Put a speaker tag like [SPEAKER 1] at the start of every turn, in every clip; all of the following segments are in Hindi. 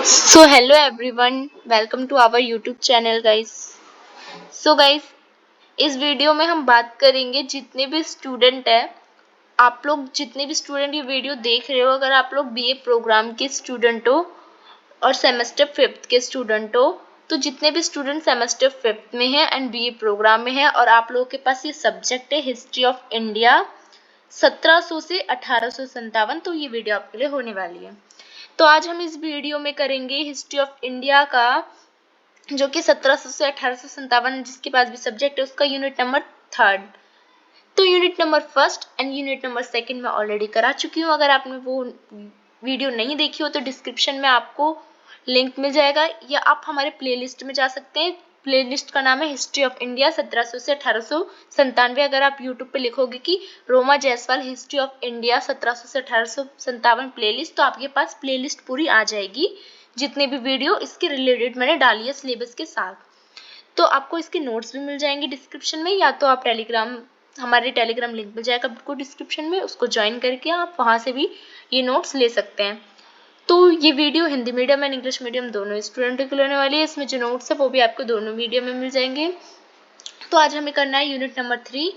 [SPEAKER 1] So hello everyone, welcome to our YouTube channel guys. So guys, इस वीडियो में हम बात करेंगे जितने भी स्टूडेंट है, आप लोग जितने भी स्टूडेंट ये वीडियो देख रहे हो, अगर आप लोग बीए प्रोग्राम के स्टूडेंट हो और सेमेस्टर 5th के स्टूडेंट हो, तो जितने भी स्टूडेंट सेमेस्टर 5th में है एंड बीए प्रोग्राम में है और आप लोगों के पास ये सब्जेक्ट है हिस्ट्री ऑफ इंडिया 1700 से 1857, तो ये वीडियो आपके लिए होने वाली है। तो आज हम इस वीडियो में करेंगे हिस्ट्री ऑफ इंडिया का, जो कि 1700 से 1857 जिसके पास भी सब्जेक्ट है उसका यूनिट नंबर 3rd। तो unit number 1st and unit number 2nd मैं ऑलरेडी करा चुकी हूँ। अगर आपने वो वीडियो नहीं देखी हो तो डिस्क्रिप्शन में आपको लिंक मिल जाएगा, या आप हमारे प्लेलिस्ट में जा सकते हैं। प्लेलिस्ट का नाम है हिस्ट्री ऑफ इंडिया 1700 से 1897। अगर आप यूट्यूब पे लिखोगे कि Roma Jaiswal history of India 1700 से 1857 प्लेलिस्ट, तो आपके पास प्लेलिस्ट पूरी आ जाएगी, जितने भी वीडियो इसके रिलेटेड मैंने डाली है सिलेबस के साथ। तो आपको इसके नोट्स भी मिल जाएंगे डिस्क्रिप्शन में, या तो आप हमारे टेलीग्राम लिंक मिल जाएगा आपको डिस्क्रिप्शन में, उसको ज्वाइन करके आप वहाँ से भी ये नोट्स ले सकते हैं। तो ये video Hindi medium and English medium दोनों स्टूडेंटों के लिए होने वाली है। इसमें जो नोट्स है वो भी आपको दोनों मीडियम में मिल जाएंगे। तो आज हमें करना है यूनिट नंबर 3।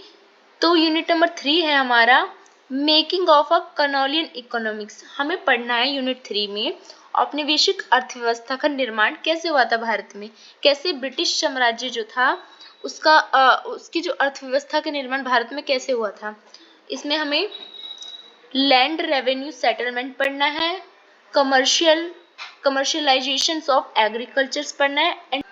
[SPEAKER 1] तो यूनिट नंबर 3 है हमारा making of a colonial economics. हमें पढ़ना है यूनिट 3 में औपनिवेशिक अर्थव्यवस्था का निर्माण कैसे हुआ था भारत में, कैसे ब्रिटिश साम्राज्य जो था उसकी जो अर्थव्यवस्था का निर्माण भारत में कैसे हुआ था। इसमें हमें लैंड रेवेन्यू सेटलमेंट पढ़ना है, कमर्शियलाइजेशन ऑफ एग्रीकल्चर पढ़ना है एंड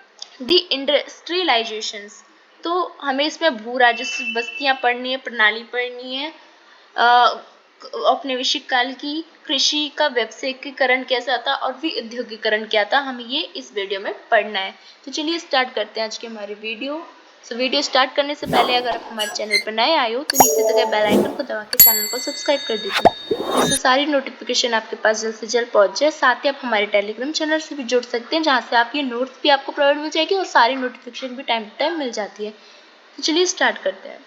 [SPEAKER 1] दी इंडस्ट्रियलाइजेशंस। तो हमें इसमें भू राजस्व बस्तियां पढ़नी है, प्रणाली पढ़नी है, औपनिवेशिक काल की कृषि का व्यावसायिकीकरण कैसा था और फिर औद्योगिकरण क्या था, हमें ये इस वीडियो में पढ़ना है। तो चलिए स्टार्ट करते हैं आज की हमारी वीडियो। वीडियो स्टार्ट करने से पहले अगर आप हमारे चैनल पर नए आए हो तो नीचे दिए बेल आइकन को दबा के चैनल को सब्सक्राइब कर दीजिए, जिससे सारी नोटिफिकेशन आपके पास जल्द से जल्द पहुंच जाए। साथ ही आप हमारे टेलीग्राम चैनल से भी जुड़ सकते हैं, जहां से आप ये नोट्स भी आपको प्रोवाइड मिल जाएगी और सारी नोटिफिकेशन भी टाइम टू टाइम मिल जाती है। तो चलिए स्टार्ट करते हैं।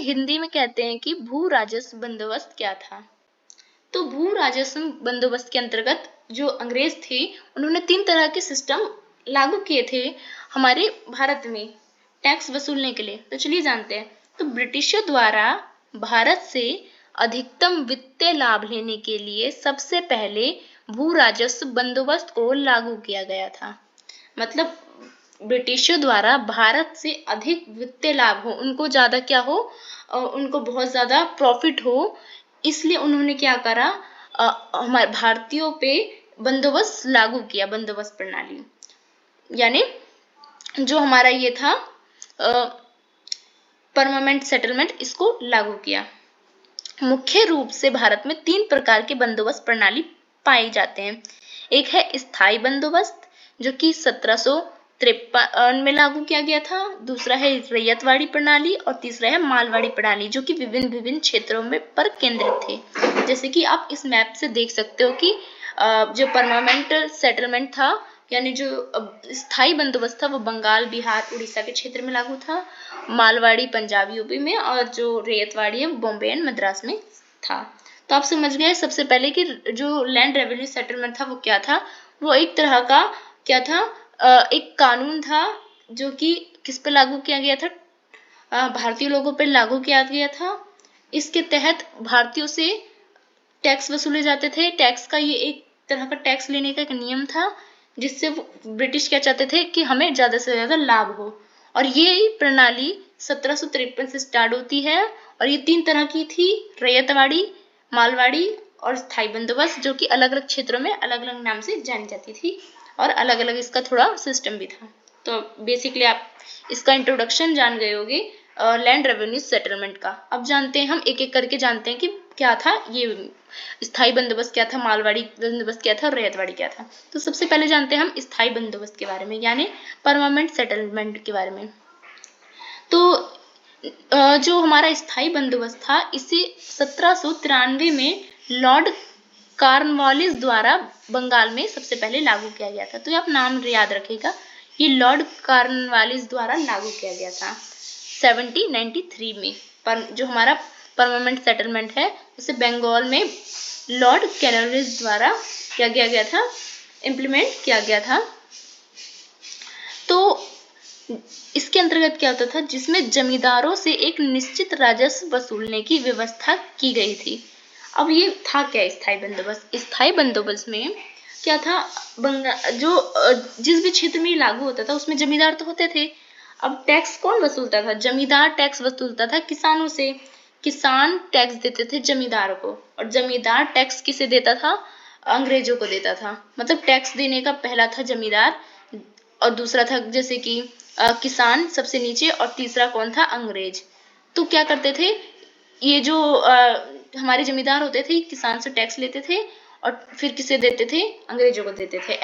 [SPEAKER 1] हिंदी में कहते हैं कि भू राजस्व बंदोबस्त क्या था। तो भू राजस्व बंदोबस्त के अंतर्गत जो अंग्रेज थे उन्होंने 3 तरह के सिस्टम लागू किए थे हमारे भारत में टैक्स वसूलने के लिए। तो चलिए जानते हैं। तो ब्रिटिशों द्वारा भारत से अधिकतम वित्तीय लाभ लेने के लिए सबसे पहले भू राजस्व बंदोबस्त को लागू किया गया था। मतलब ब्रिटिशों द्वारा भारत से अधिक वित्तीय लाभ हो, उनको ज्यादा क्या हो, उनको बहुत ज्यादा प्रॉफिट हो, इसलिए उन्होंने क्या करा, हमारे भारतीयों पे बंदोबस्त लागू किया, बंदोबस्त प्रणाली, यानी जो हमारा ये था परमानेंट सेटलमेंट, इसको लागू किया। मुख्य रूप से भारत में 3 प्रकार के बंदोबस्त प्रणाली पाए जाते हैं। एक है स्थायी बंदोबस्त जो कि 1753 में लागू किया गया था। दूसरा है रैयतवाड़ी प्रणाली और तीसरा है मालवाड़ी प्रणाली जो कि विभिन्न क्षेत्रों में पर केंद्रित थे। जैसे कि आप इस मैप से देख सकते हो कि जो परमानेंट सेटलमेंट था यानी जो स्थायी बंदोबस्त था वो बंगाल, बिहार, उड़ीसा के क्षेत्र में लागू था। मालवाड़ी पंजाब, यूपी में, और जो रैयतवाड़ी है बॉम्बे एंड मद्रास में था। तो आप समझ गए सबसे पहले कि जो लैंड रेवेन्यू सेटलमेंट था वो क्या था। वो एक तरह का क्या था, एक कानून था जो कि किस पे लागू किया गया था, भारतीय लोगों पर लागू किया गया था। इसके तहत भारतीयों से टैक्स वसूले जाते थे। टैक्स का ये एक तरह का टैक्स लेने का एक नियम था जिससे ब्रिटिश क्या चाहते थे कि हमें ज्यादा से ज्यादा लाभ हो। और ये प्रणाली 1753 से स्टार्ट होती है और ये 3 तरह की थी, रैयतवाड़ी, मालवाड़ी और स्थायी बंदोबस्त, जो कि अलग अलग क्षेत्रों में अलग अलग नाम से जानी जाती थी और अलग अलग इसका थोड़ा सिस्टम भी था। तो बेसिकली आप इसका इंट्रोडक्शन जान गए होगे लैंड रेवेन्यू सेटलमेंट का। अब जानते हैं, हम एक एक करके जानते हैं कि क्या था ये स्थायी बंदोबस्त, क्या था मालवाड़ी बंदोबस्त, क्या था रैयतवाड़ी क्या था। तो सबसे पहले जानते हैं हम स्थायी बंदोबस्त के बारे में, यानी परमानेंट सेटलमेंट के बारे में। तो जो हमारा स्थायी बंदोबस्त था इसे 1793 में लॉर्ड कॉर्नवालिस द्वारा बंगाल में सबसे पहले लागू किया गया था। तो आप नाम याद रखिएगा, ये लॉर्ड कॉर्नवालिस द्वारा लागू किया गया था 1793 में। पर जो हमारा परमानेंट सेटलमेंट है उसे बंगाल में लॉर्ड कॉर्नवालिस द्वारा क्या किया गया था, इम्प्लीमेंट किया गया था। तो इसके अंतर्गत क्या होता था, जिसमें जमींदारों से एक निश्चित राजस्व वसूलने की व्यवस्था की गई थी। अब ये था क्या स्थायी बंदोबस्त। स्थायी बंदोबस्त में क्या था, जो जिस भी क्षेत्र में लागू होता था उसमें जमींदार तो होते थे। अब टैक्स कौन वसूलता था, जमींदार टैक्स वसूलता था किसानों से। किसान टैक्स देते थे जमींदारों को और जमींदार टैक्स किसे देता था, अंग्रेजों को देता था। मतलब टैक्स देने का पहला था जमींदार और दूसरा था जैसे कि किसान सबसे नीचे और तीसरा कौन था, अंग्रेज। तो क्या करते थे, ये जो हमारे जमींदार होते थे किसान से टैक्स लेते थे और फिर किसे देते थे, अंग्रेजों को देते थे।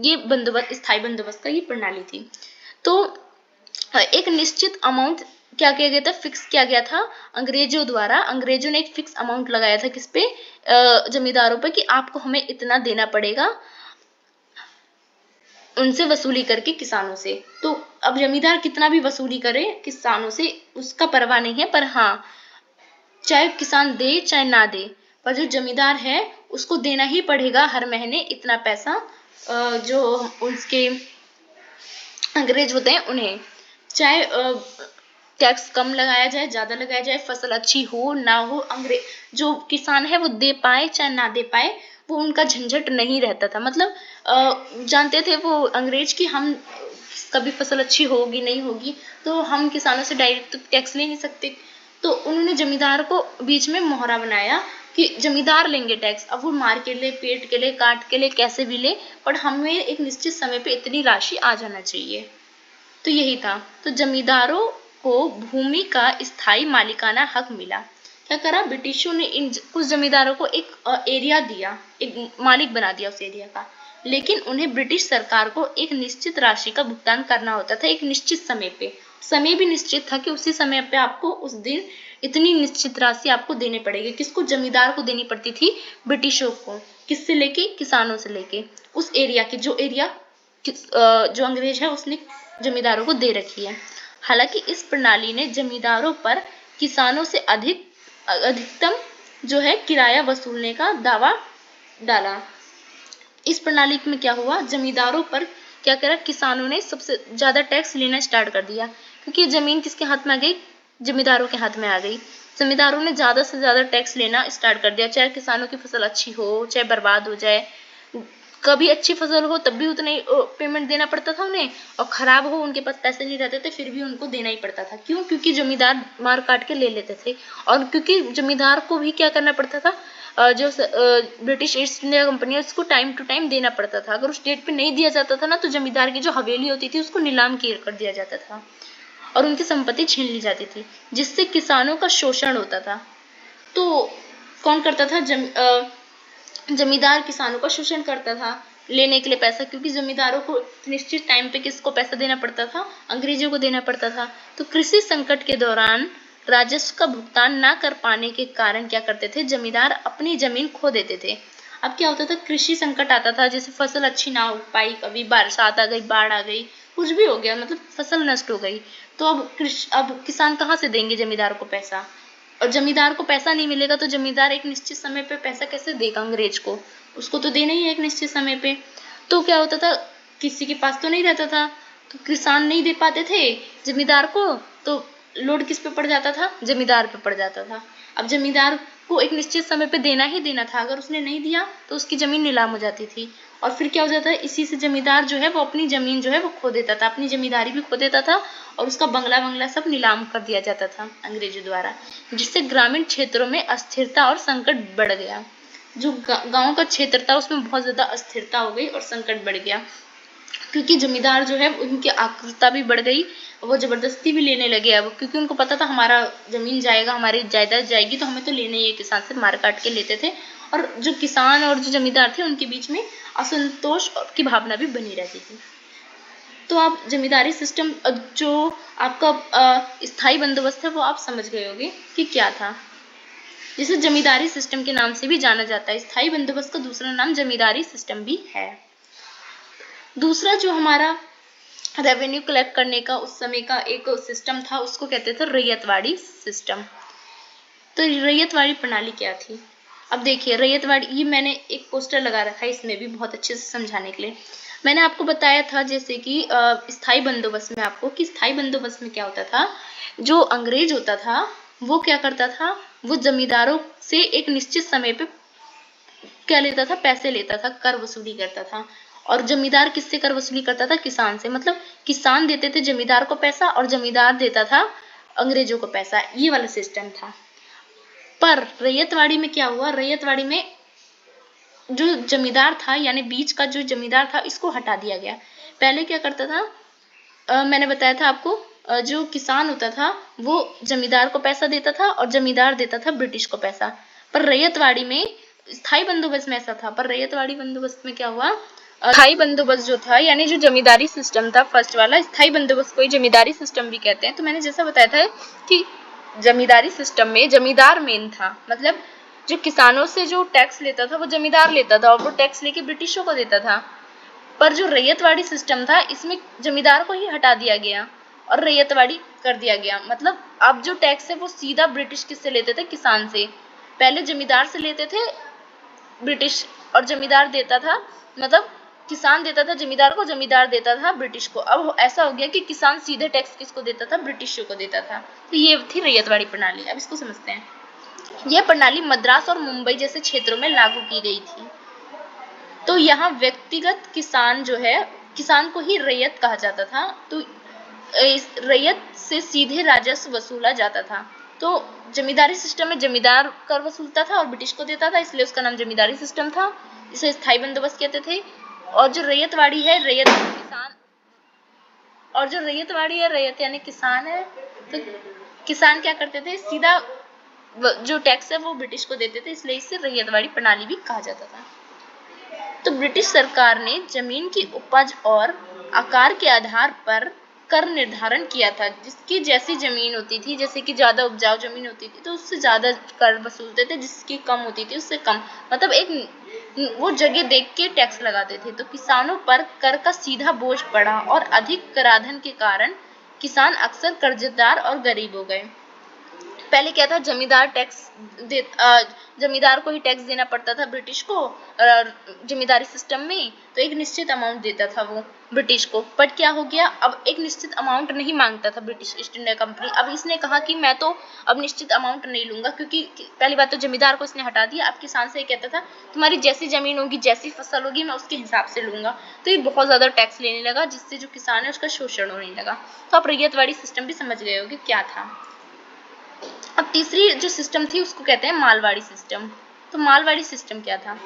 [SPEAKER 1] ये बंदोबस्त, स्थायी बंदोबस्त का ये प्रणाली थी। तो एक निश्चित अमाउंट क्या किया गया था, फिक्स किया गया था अंग्रेजों द्वारा। अंग्रेजों ने एक फिक्स अमाउंट लगाया था किस पे, जमींदारों पे, कि आपको हमें इतना देना पड़ेगा उनसे वसूली करके किसानों से। तो अब जमींदार कितना भी वसूली करे किसानों से उसका परवाह नहीं है, पर हाँ चाहे किसान दे चाहे ना दे, पर जो जमींदार है उसको देना ही पड़ेगा हर महीने इतना पैसा, जो उसके अंग्रेज होते हैं उन्हें। चाहे टैक्स कम लगाया जाए ज्यादा लगाया जाए, फसल अच्छी हो ना हो, अंग्रेज जो किसान है वो दे पाए चाहे ना दे पाए, वो उनका झंझट नहीं रहता था। मतलब जानते थे वो अंग्रेज कि हम कभी फसल अच्छी होगी नहीं होगी तो हम किसानों से डायरेक्ट तो टैक्स ले नहीं सकते। तो उन्होंने जमींदार को बीच में मोहरा बनाया कि जमींदार लेंगे टैक्स, अब वो मार के ले, पेट के ले, काट के ले, कैसे भी ले, पर हमें एक निश्चित समय पे इतनी राशि आ जाना चाहिए। तो यही था। तो जमींदारों को भूमि का स्थायी मालिकाना हक मिला। क्या करा, ब्रिटिशों ने इन कुछ जमींदारों को एक एरिया दिया, एक मालिक बना दिया उस एरिया का, लेकिन उन्हें ब्रिटिश सरकार को एक निश्चित राशि का भुगतान करना होता था एक निश्चित समय पे। समय भी निश्चित था कि उसी समय पे आपको उस दिन इतनी निश्चित राशि आपको देनी पड़ेगी। किसको, जमींदार को देनी पड़ती थी, ब्रिटिशों को। किससे लेके, किसानों से लेके, उस एरिया की, जो एरिया जो अंग्रेज है उसने जमींदारों को दे रखी है। हालांकि इस प्रणाली ने जमींदारों पर किसानों से अधिकतम जो है किराया वसूलने का दावा डाला। इस प्रणाली में क्या हुआ, जमींदारों पर क्या करा, किसानों ने सबसे ज्यादा टैक्स लेना स्टार्ट कर दिया, क्योंकि जमीन किसके हाथ में आ गई, जमींदारों के हाथ में आ गई। जमींदारों ने ज्यादा से ज्यादा टैक्स लेना स्टार्ट कर दिया, चाहे किसानों की फसल अच्छी हो चाहे बर्बाद हो जाए। कभी अच्छी फसल हो तब भी उतना ही पेमेंट देना पड़ता था उन्हें, और खराब हो उनके पास पैसे नहीं रहते थे फिर भी उनको देना ही पड़ता था। क्यों, क्योंकि जमींदार मार काट के ले लेते थे, और क्योंकि जमींदार को भी क्या करना पड़ता था, जो ब्रिटिश ईस्ट इंडिया कंपनी है उसको टाइम टू टाइम देना पड़ता था। अगर उस डेट पे नहीं दिया जाता था ना, तो जमींदार की जो हवेली होती थी उसको नीलाम कर दिया जाता था और उनकी संपत्ति छीन ली जाती थी, जिससे किसानों का शोषण होता था। तो कौन करता था, जमींदार किसानों का शोषण करता था लेने के लिए पैसा, क्योंकि जमींदारों को निश्चित टाइम पे किसको पैसा देना पड़ता था, अंग्रेजों को देना पड़ता था। तो कृषि संकट के दौरान राजस्व का भुगतान ना कर पाने के कारण क्या करते थे, जमींदार अपनी जमीन खो देते थे। अब क्या होता था, कृषि संकट आता था, जैसे फसल अच्छी ना हो पाई, कभी बरसात आ गई, बाढ़ आ गई, कुछ भी हो गया, मतलब फसल नष्ट हो गई, तो अब किसान कहाँ से देंगे जमींदार को पैसा, और जमींदार को पैसा नहीं मिलेगा तो जमींदार एक निश्चित समय पे पैसा कैसे देगा अंग्रेज को, उसको तो देना ही है एक निश्चित समय पे। तो क्या होता था, किसी के पास तो नहीं रहता था, तो किसान नहीं दे पाते थे जमींदार को, तो लोड किस पे पड़ जाता था, जमींदार पे पड़ जाता था। अब जमींदार को एक निश्चित समय पे देना ही देना था, अगर उसने नहीं दिया तो उसकी जमीन नीलाम हो जाती थी, और फिर क्या हो जाता है, इसी से जमींदार जो है वो अपनी जमीन जो है वो खो देता था, अपनी जमींदारी भी खो देता था, और उसका बंगला सब नीलाम कर दिया जाता था अंग्रेजों द्वारा, जिससे ग्रामीण क्षेत्रों में अस्थिरता और संकट बढ़ गया। जो गांव का क्षेत्र था उसमें बहुत ज्यादा अस्थिरता हो गई और संकट बढ़ गया, क्योंकि जमींदार जो है उनकी आक्रामकता भी बढ़ गई, वो जबरदस्ती भी लेने लगे अब, क्योंकि उनको पता था हमारा जमीन जाएगा, हमारी जायदाद जाएगी, तो हमें तो लेना ही है, किसान से मार काट के लेते थे, और जो किसान और जो जमींदार थे उनके बीच में असंतोष की भावना भी बनी रहती थी। तो आप जमींदारी सिस्टम जो आपका स्थायी बंदोबस्त है वो आप समझ गए होंगे कि क्या था, जिसे जमींदारी सिस्टम के नाम से भी जाना जाता है। स्थायी बंदोबस्त का दूसरा नाम जमींदारी सिस्टम भी है। दूसरा जो हमारा रेवेन्यू कलेक्ट करने का उस समय का एक सिस्टम था, उसको कहते थे रैयतवाड़ी सिस्टम। तो रैयतवाड़ी प्रणाली क्या थी, अब देखिए रैयतवाड़ी, ये मैंने एक पोस्टर लगा रखा है इसमें भी बहुत अच्छे से समझाने के लिए। मैंने आपको बताया था जैसे कि स्थायी बंदोबस्त में आपको, कि स्थायी बंदोबस्त में क्या होता था, जो अंग्रेज होता था वो क्या करता था, वो जमींदारों से एक निश्चित समय पे क्या लेता था, पैसे लेता था, कर वसूली करता था। और जमींदार किससे कर वसूली करता था, किसान से, मतलब किसान देते थे जमींदार को पैसा और जमींदार देता था अंग्रेजों को पैसा, ये वाला सिस्टम था। पर रैयतवाड़ी में क्या हुआ, रैयतवाड़ी में जो जमींदार था, यानी बीच का जो जमींदार था, इसको हटा दिया गया। पहले क्या करता था, मैंने बताया था आपको, जो किसान होता था वो जमींदार को पैसा देता था और जमींदार देता था ब्रिटिश को पैसा। पर रैयतवाड़ी में स्थायी बंदोबस्त में ऐसा था, पर रैयतवाड़ी बंदोबस्त में क्या हुआ, स्थायी बंदोबस्त जो था, यानी जो जमींदारी सिस्टम था फर्स्ट वाला, स्थायी बंदोबस्त को ही जमींदारी सिस्टम भी कहते हैं। तो मैंने जैसा बताया था कि जमींदारी सिस्टम में जमींदार मेन था, मतलब जो किसानों से जो टैक्स लेता था वो जमींदार लेता था, और वो टैक्स लेके ब्रिटिशों को देता था। पर जो रैयतवाड़ी सिस्टम था इसमें जमींदार को ही हटा दिया गया और रैयतवाड़ी कर दिया गया। मतलब अब जो टैक्स है वो सीधा ब्रिटिश किससे लेते थे, किसान से। पहले जमींदार से लेते थे ब्रिटिश, और जमींदार देता था, मतलब किसान देता था जमींदार को, जमींदार देता था ब्रिटिश को। अब ऐसा हो गया कि किसान सीधे टैक्स किसको देता था, ब्रिटिशों को देता था। तो ये थी रैयतवाड़ी प्रणाली। अब इसको समझते हैं। यह प्रणाली मद्रास और मुंबई जैसे क्षेत्रों में लागू की गई थी। तो यहाँ व्यक्तिगत किसान जो है, किसान को ही रैयत कहा जाता था। तो इस रैयत से सीधे राजस्व वसूला जाता था। तो जमींदारी सिस्टम में जमींदार कर वसूलता था और ब्रिटिश को देता था, इसलिए उसका नाम जमींदारी सिस्टम था। इसे स्थायी बंदोबस्त कहते थे। और जो रैयतवाड़ी है, रैयत किसान, और जो रैयतवाड़ी है, रैयत यानी किसान है। तो किसान क्या करते थे, सीधा जो टैक्स है वो ब्रिटिश को देते थे, इसलिए इसे रैयतवाड़ी प्रणाली भी कहा जाता था। तो ब्रिटिश सरकार ने जमीन की उपज और आकार के आधार पर कर निर्धारण किया था। जिसकी जैसी जमीन होती थी, जैसे कि ज्यादा उपजाऊ जमीन होती थी तो उससे ज्यादा कर वसूलते थे, जिसकी कम होती थी उससे कम, मतलब एक वो जगह देख के टैक्स लगाते थे। तो किसानों पर कर का सीधा बोझ पड़ा और अधिक कराधान के कारण किसान अक्सर कर्जदार और गरीब हो गए। पहले क्या था, जमींदार को ही टैक्स देना पड़ता था ब्रिटिश को, जमींदारी सिस्टम में तो एक निश्चित अमाउंट देता था वो ब्रिटिश को। बट क्या हो गया, अब एक निश्चित अमाउंट नहीं मांगता था ब्रिटिश ईस्ट इंडिया कंपनी। अब इसने कहा कि मैं तो अब निश्चित अमाउंट नहीं लूंगा, क्योंकि पहली बात तो जमींदार को इसने हटा दिया। अब किसान से ये कहता था तुम्हारी जैसी जमीन होगी, जैसी फसल होगी, मैं उसके हिसाब से लूंगा। तो ये बहुत ज्यादा टैक्स लेने लगा, जिससे जो किसान है उसका शोषण होने लगा। तो आप रैयतवाड़ी सिस्टम भी समझ गए होगे क्या था। अब तीसरी जो सिस्टम थी उसको कहते हैं मालवाड़ी सिस्टम। तो मालवाड़ी सिस्टम क्या था,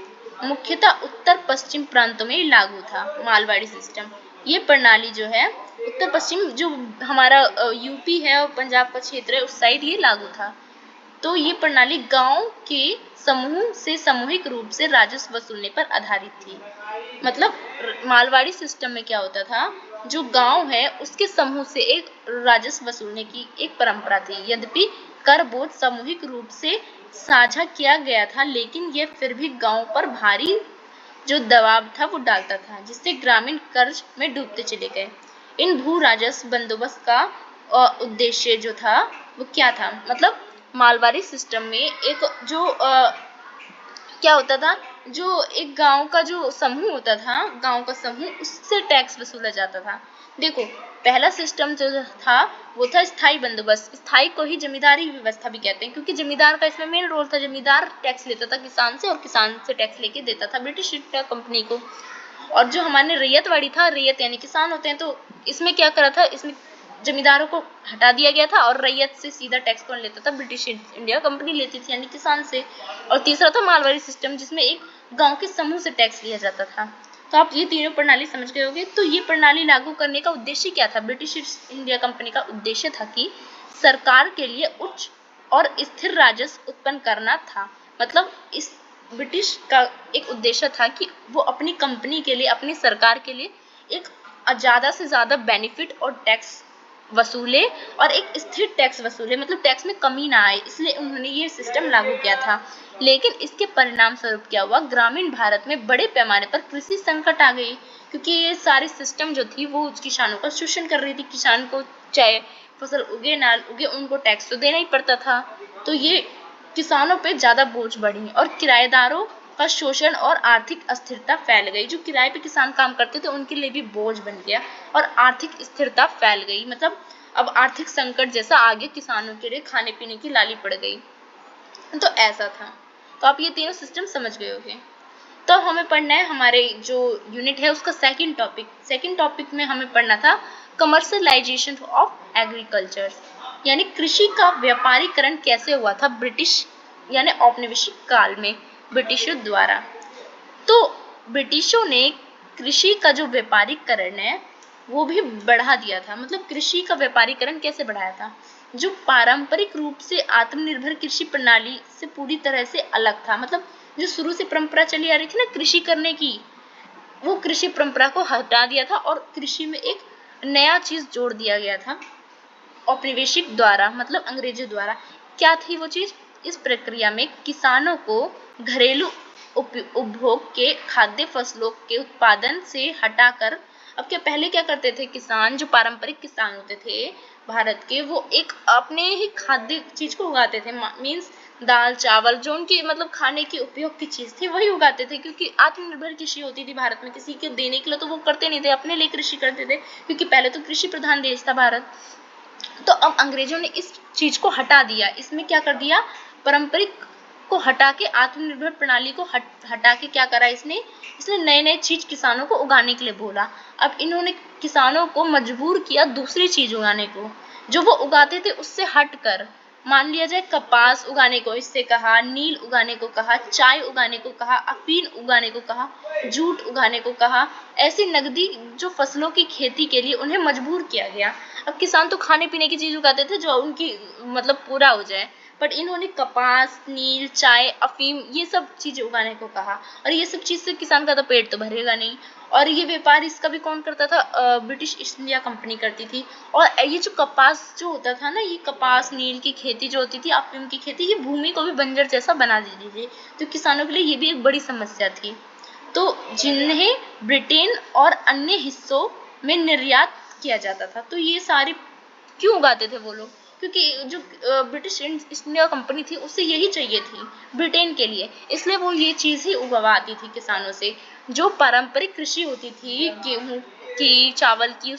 [SPEAKER 1] मुख्यतः उत्तर पश्चिम प्रांतों में लागू था मालवाड़ी सिस्टम। ये प्रणाली जो है उत्तर पश्चिम, जो हमारा यूपी है और पंजाब का क्षेत्र है, उस साइड ये लागू था। तो ये प्रणाली गांव के समूह से सामूहिक रूप से राजस्व वसूलने पर आधारित थी। मतलब मालवाड़ी सिस्टम में क्या होता था, जो गांव है उसके समूह से एक राजस्व वसूलने की एक परंपरा थी। यद्यपि कर बोझ सामूहिक रूप से साझा किया गया था, लेकिन यह फिर भी गांव पर भारी जो दबाव था वो डालता था, जिससे ग्रामीण कर्ज में डूबते चले गए। इन भू राजस्व बंदोबस्त का उद्देश्य जो था वो क्या था, मतलब मालवाड़ी सिस्टम में एक जो क्या होता था, जो एक गांव का जो समूह होता था, गांव का समूह, उससे टैक्स वसूला जाता था। देखो, पहला सिस्टम जो था वो था स्थायी बंदोबस्त। स्थायी को ही जमींदारी व्यवस्था भी कहते हैं, क्योंकि जमींदार का इसमें मेन रोल था। जमींदार टैक्स लेता था किसान से और किसान से टैक्स लेके देता था ब्रिटिश ईस्ट कंपनी को। और जो हमारे रैयतवाड़ी था, रैयत यानी किसान होते हैं, तो इसमें क्या करा था, इसमें जमींदारों को हटा दिया गया था और रैयत से सीधा टैक्स कौन लेता था, ब्रिटिश इंडिया कंपनी लेती थी, यानी किसान से। और तीसरा था मालवाड़ी सिस्टम, जिसमें एक गांव के समूह से टैक्स लिया जाता था। तो आप ये तीनों प्रणाली समझ गए होंगे। तो ये प्रणाली लागू करने का उद्देश्य क्या था, ब्रिटिश इंडिया कंपनी का उद्देश्य था कि सरकार के लिए उच्च और स्थिर राजस्व उत्पन्न करना था। मतलब इस ब्रिटिश का एक उद्देश्य था कि वो अपनी कंपनी के लिए, अपनी सरकार के लिए एक ज्यादा से ज्यादा बेनिफिट और टैक्स वसूले और एक स्थिर टैक्स वसूले, मतलब टैक्स में कमी ना आए, इसलिए उन्होंने ये सिस्टम लागू किया था। लेकिन इसके परिणाम स्वरूप क्या हुआ, ग्रामीण भारत में बड़े पैमाने पर कृषि संकट आ गई, क्योंकि ये सारी सिस्टम जो थी वो किसानों का शोषण कर रही थी। किसान को चाहे फसल उगे ना उगे, उनको टैक्स तो देना ही पड़ता था। तो ये किसानों पे ज्यादा बोझ बढ़ी और किराएदारों का शोषण और आर्थिक अस्थिरता फैल गई। जो किराए पे किसान काम करते थे उनके लिए भी बोझ बन गया और आर्थिक स्थिरता फैल गई। मतलब अब आर्थिक संकट जैसा आगे किसानों के लिए खाने पीने की लाली पड़ गई। तो ऐसा था। तो आप ये तीनों सिस्टम समझ गए होंगे। तो हमें पढ़ना है हमारे जो यूनिट है उसका सेकंड टॉपिक। सेकंड टॉपिक में हमें पढ़ना था कमर्शलाइजेशन ऑफ एग्रीकल्चर, यानी कृषि का व्यापारीकरण कैसे हुआ था ब्रिटिश यानी औपनिवेशिक काल में ब्रिटिशों द्वारा। तो ब्रिटिशों ने कृषि का जो व्यापारीकरण है वो भी बढ़ा दिया था। मतलब कृषि का व्यापारीकरण कैसे बढ़ाया था, जो पारंपरिक रूप से आत्मनिर्भर कृषि प्रणाली से पूरी तरह से अलग था। मतलब जो शुरू से परंपरा चली आ रही थी ना कृषि करने की, वो कृषि परंपरा को हटा दिया था और कृषि में एक नया चीज जोड़ दिया गया था औपनिवेशिक द्वारा, मतलब अंग्रेजों द्वारा। क्या थी वो चीज, इस प्रक्रिया में किसानों को घरेलू उपभोग के खाद्य फसलों के उत्पादन से हटाकर, अब क्या पहले क्या करते थे किसान, जो पारंपरिक किसान होते थे भारत के, वो एक अपने ही खाद्य चीज को उगाते थे। मीन्स दाल चावल जो उनकी मतलब खाने की उपयोग की चीज थी वही उगाते थे, क्योंकि आत्मनिर्भर कृषि होती थी भारत में। किसी के देने के लिए तो वो करते नहीं थे, अपने लिए कृषि करते थे, क्योंकि पहले तो कृषि प्रधान देश था भारत। तो अब अंग्रेजों ने इस चीज को हटा दिया। इसमें क्या कर दिया, पारंपरिक को हटा के आत्मनिर्भर प्रणाली को हटा के क्या करा इसने नए नए चीज किसानों को उगाने के लिए बोला। अब इन्होंने किसानों को मजबूर किया दूसरी चीज उगाने को, जो वो उगाते थे उससे हटकर। मान लिया जाए कपास उगाने को इससे कहा, नील उगाने को कहा, चाय उगाने को कहा, अफीम उगाने को कहा, जूट उगाने को कहा। ऐसी नगदी जो फसलों की खेती के लिए उन्हें मजबूर किया गया। अब किसान तो खाने पीने की चीज उगाते थे जो उनकी मतलब पूरा हो जाए, बट इन्होंने कपास, नील, चाय, अफीम ये सब चीजें उगाने को कहा। और ये सब चीज से किसान का तो पेट तो भरेगा नहीं। और ये व्यापार इसका भी कौन करता था, ब्रिटिश ईस्ट इंडिया कंपनी करती थी। और ये जो कपास जो होता था ना, ये कपास नील की खेती जो होती थी, अफीम की खेती, ये भूमि को भी बंजर जैसा बना देती थी। तो किसानों के लिए ये भी एक बड़ी समस्या थी। तो जिन्हें ब्रिटेन और अन्य हिस्सों में निर्यात किया जाता था। तो ये सारी क्यों उगाते थे वो लोग, क्योंकि जो ब्रिटिश ईस्ट इंडिया कंपनी थी उससे यही चाहिए थी ब्रिटेन के लिए, इसलिए वो ये चीज़ ही उगवाती थी किसानों से। जो पारंपरिक कृषि होती थी गेहूं की, चावल की,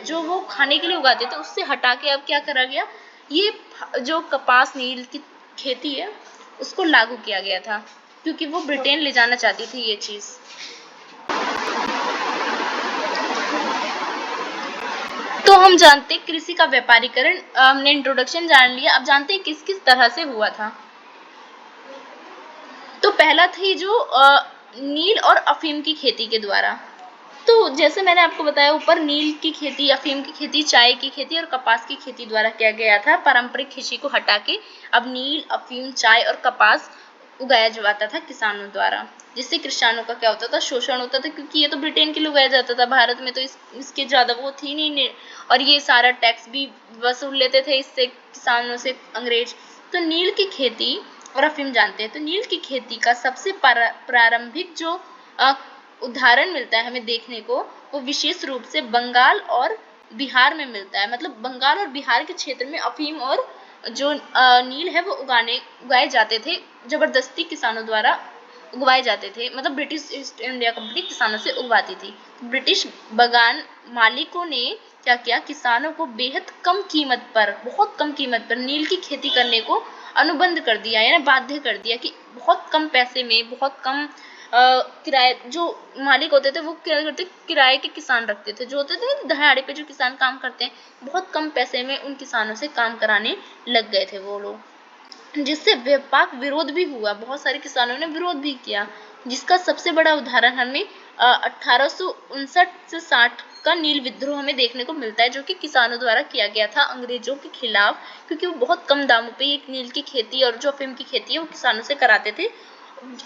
[SPEAKER 1] जो वो खाने के लिए उगाते थे, उससे हटा के अब क्या करा गया, ये जो कपास नील की खेती है उसको लागू किया गया था, क्योंकि वो ब्रिटेन ले जाना चाहती थी ये चीज़। तो हम जानते हैं कृषि का व्यापारीकरण, हमने इंट्रोडक्शन जान लिया, अब जानते हैं किस किस तरह से हुआ था। तो पहला थी जो नील और अफीम की खेती के द्वारा। तो जैसे मैंने आपको बताया ऊपर, नील की खेती, अफीम की खेती, चाय की खेती और कपास की खेती द्वारा किया गया था। पारंपरिक कृषि को हटा के अब नील, अफीम, चाय और कपास उगाया जाता था किसानों द्वारा, जिससे किसानों का क्या होता था, शोषण होता था, क्योंकि ये तो ब्रिटेन के लिए उगाया जाता था, भारत में तो इसके ज़्यादा वो थी नहीं, और ये सारा टैक्स भी वसूल लेते थे इससे किसानों से अंग्रेज। तो नील की खेती और अफीम जानते हैं। तो नील की खेती का सबसे प्रारंभिक जो उदाहरण मिलता है हमें देखने को, वो विशेष रूप से बंगाल और बिहार में मिलता है। मतलब बंगाल और बिहार के क्षेत्र में अफीम और जो नील है वो उगाए जाते थे, जबरदस्ती किसानों द्वारा उगवाए जाते थे। मतलब ब्रिटिश ईस्ट इंडिया कंपनी किसानों से उगवाती थी। ब्रिटिश बागान मालिकों ने क्या किया, किसानों को बेहद कम कीमत पर, बहुत कम कीमत पर नील की खेती करने को अनुबंध कर दिया, यानी बाध्य कर दिया कि बहुत कम पैसे में, बहुत कम किराए, जो मालिक होते थे वो क्या करते, किराए के किसान रखते थे, जो होते थे दिहाड़ी पे जो किसान काम करते हैं, बहुत कम पैसे में उन किसानों से काम कराने लग गए थे वो लोग, जिससे व्यापक विरोध भी हुआ, बहुत सारे किसानों ने विरोध भी किया, जिसका सबसे बड़ा उदाहरण हमें 1859 से 60 का नील विद्रोह हमें देखने को मिलता है, जो कि किसानों द्वारा किया गया था अंग्रेजों के खिलाफ, क्योंकि वो बहुत कम दामों पे एक नील की खेती और जो अफीम की खेती है वो किसानों से कराते थे,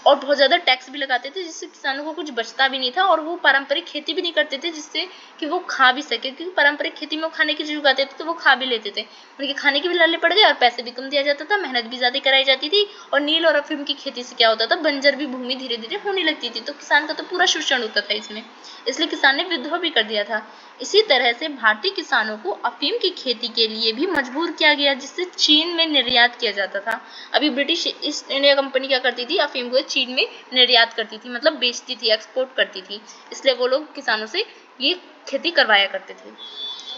[SPEAKER 1] और बहुत ज़्यादा टैक्स भी लगाते थे, जिससे किसानों को कुछ बचता भी नहीं था, और वो पारंपरिक खेती भी नहीं करते थे जिससे कि वो खा भी सके, क्योंकि पारंपरिक खेती में वो खाने की चीज़ उगाते थे तो वो खा भी लेते थे, उनके खाने के भी लाले पड़ गए और पैसे भी कम दिया जाता था, मेहनत भी ज़्यादा कराई जाती थी। और नील और अफीम की खेती से क्या होता था, बंजर भी भूमि धीरे धीरे होने लगती थी, तो किसान का तो पूरा शोषण होता था इसमें, इसलिए किसान ने विद्रोह भी कर दिया था। इसी तरह से भारतीय किसानों को अफीम की खेती के लिए भी मजबूर किया गया, जिससे चीन में निर्यात किया जाता था। अभी ब्रिटिश ईस्ट इंडिया कंपनी क्या करती थी, अफीम को चीन में निर्यात करती थी, मतलब बेचती थी, एक्सपोर्ट करती थी, इसलिए वो लोग किसानों से ये खेती करवाया करते थे।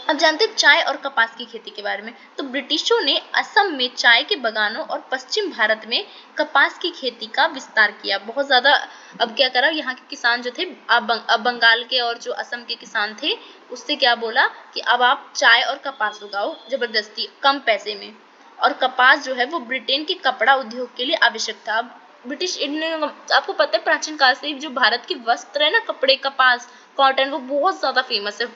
[SPEAKER 1] अब जानते हैं चाय और कपास की खेती के बारे में। तो ब्रिटिशों ने असम में चाय के बागानों और पश्चिम भारत में कपास की खेती का विस्तार किया, बहुत ज़्यादा। अब क्या करा, यहाँ के किसान जो थे, अब बंगाल के और जो असम के किसान थे, उससे क्या बोला कि अब आप चाय और कपास उगाओ जबरदस्ती कम पैसे में। और कपास जो है वो ब्रिटेन के कपड़ा उद्योग के लिए आवश्यक था। अब ब्रिटिश इंडियन, आपको पता है प्राचीन काल से जो भारत के वस्त्र है ना, कपड़े, कपास, कॉटन, वो बहुत ज़्यादा फेमस है